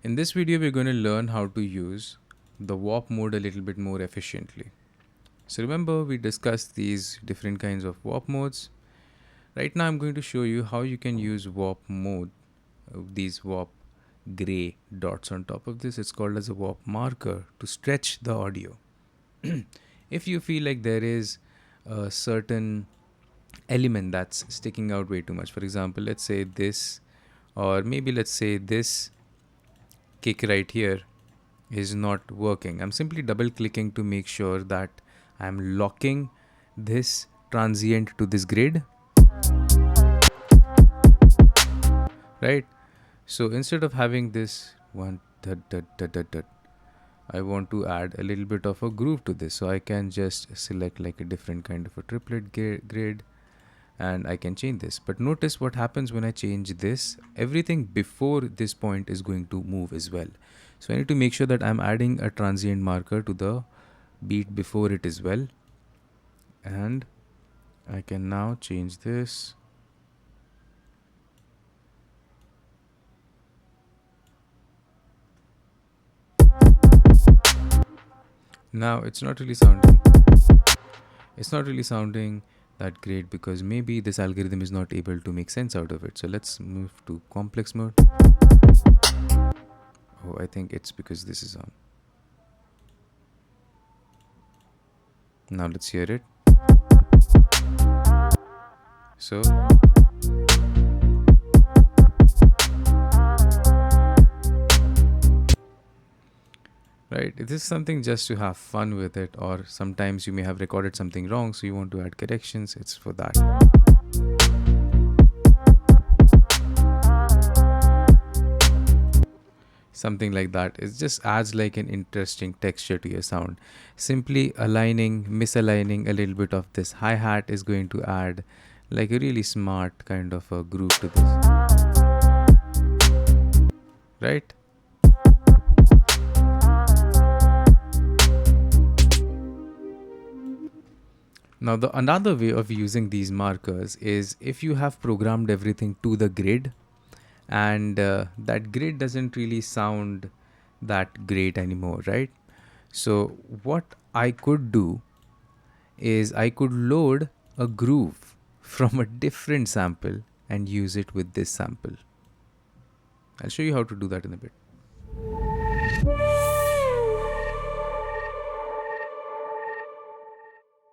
In this video, we're going to learn how to use the warp mode a little bit more efficiently. So remember, we discussed these different kinds of warp modes. Right now, I'm going to show you how you can use warp mode, these warp gray dots on top of this. It's called as a warp marker to stretch the audio. If you feel like there is a certain element that's sticking out way too much, for example, let's say this, or maybe let's say this kick right here is not working. I'm simply double clicking to make sure that I'm locking this transient to this grid. Right? So instead of having this one, I want to add a little bit of a groove to this. So I can just select like a different kind of a triplet grid and I can change this. But notice what happens when I change this. Everything before this point is going to move as well. So I need to make sure that I'm adding a transient marker to the beat before it as well. And I can now change this. Now it's not really sounding that great because maybe this algorithm is not able to make sense out of it. So let's move to complex mode. Oh, I think it's because this is on. Now let's hear it. So right, this is something just to have fun with it, or sometimes you may have recorded something wrong, so you want to add corrections. It's for that. Something like that. It just adds like an interesting texture to your sound. Simply misaligning a little bit of this hi-hat is going to add like a really smart kind of a groove to this. Right? Now, another way of using these markers is if you have programmed everything to the grid and that grid doesn't really sound that great anymore, right? So what I could do is I could load a groove from a different sample and use it with this sample. I'll show you how to do that in a bit.